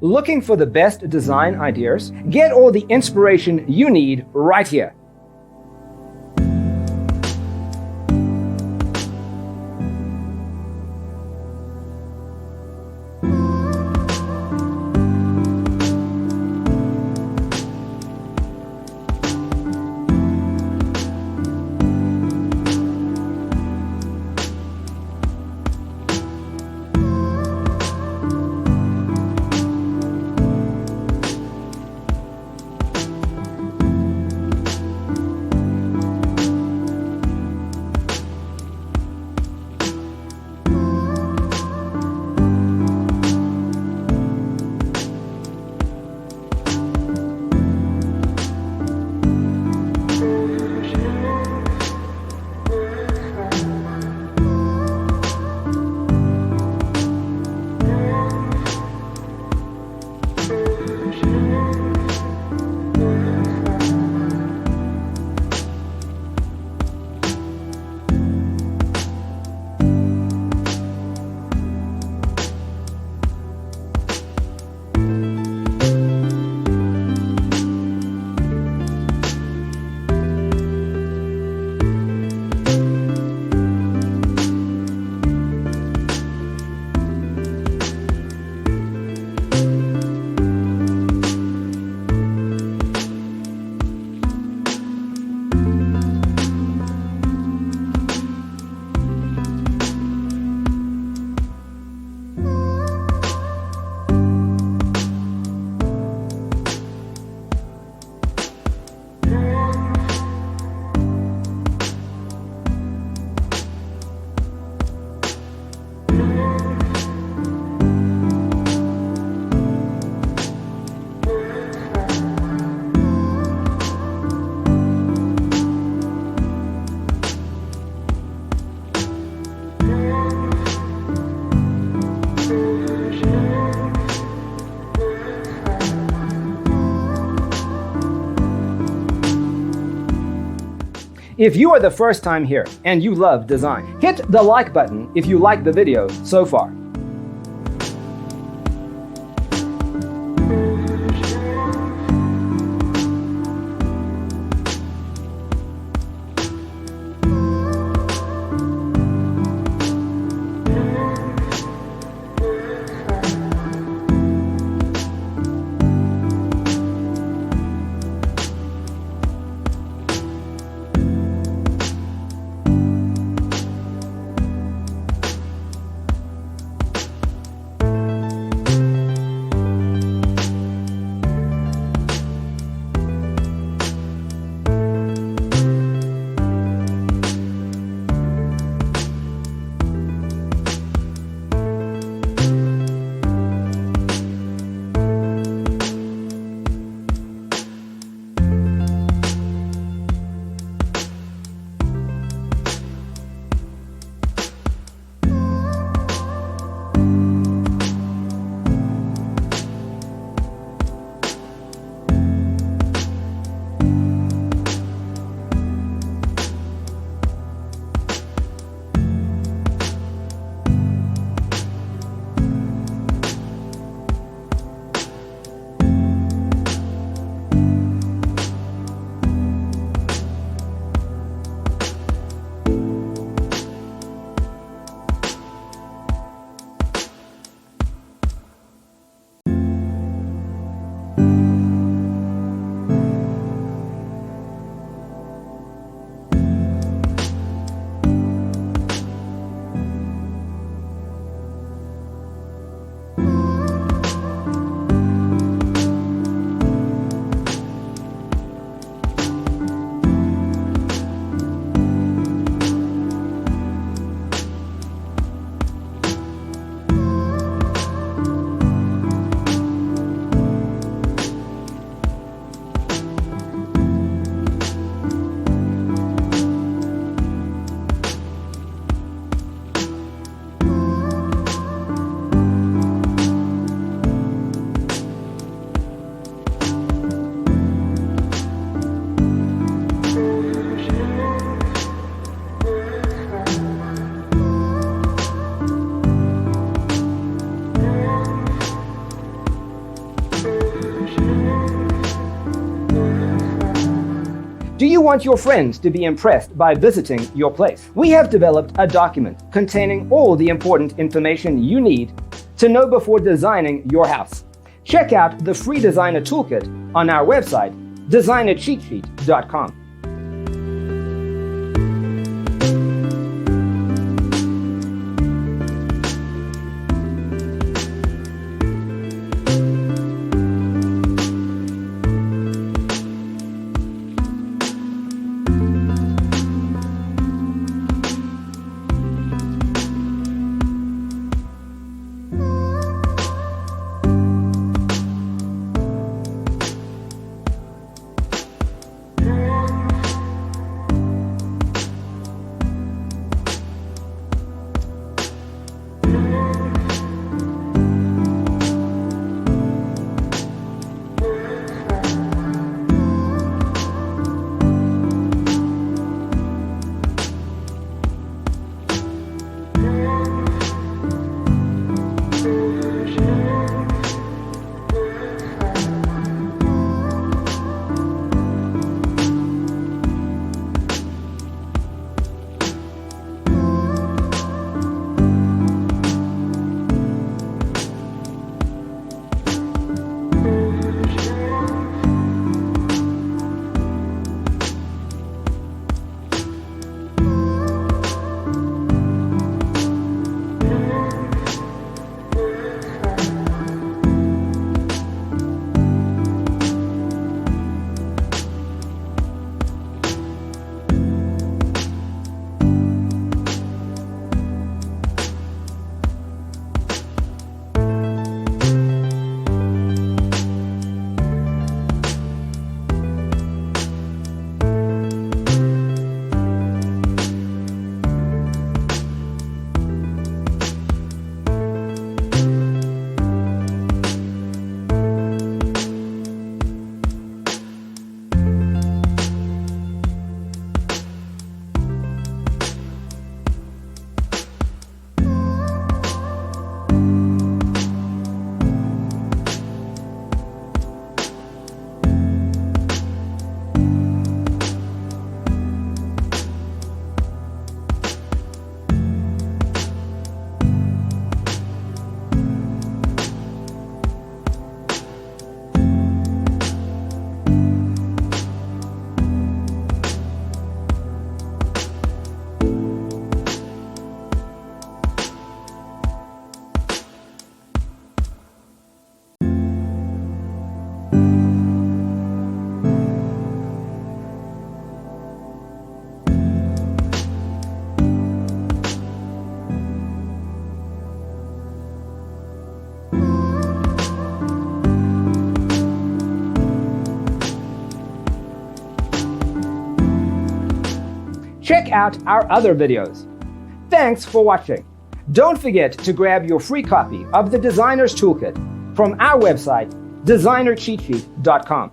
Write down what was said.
Looking for the best design ideas? Get all the inspiration you need right here. If you are the first time here and you love design, hit the like button if you like the video so far. Do you want your friends to be impressed by visiting your place? We have developed a document containing all the important information you need to know before designing your house. Check out the free designer toolkit on our website, designercheatsheet.com. Check out our other videos. Thanks for watching. Don't forget to grab your free copy of the Designer's Toolkit from our website, designercheatsheet.com.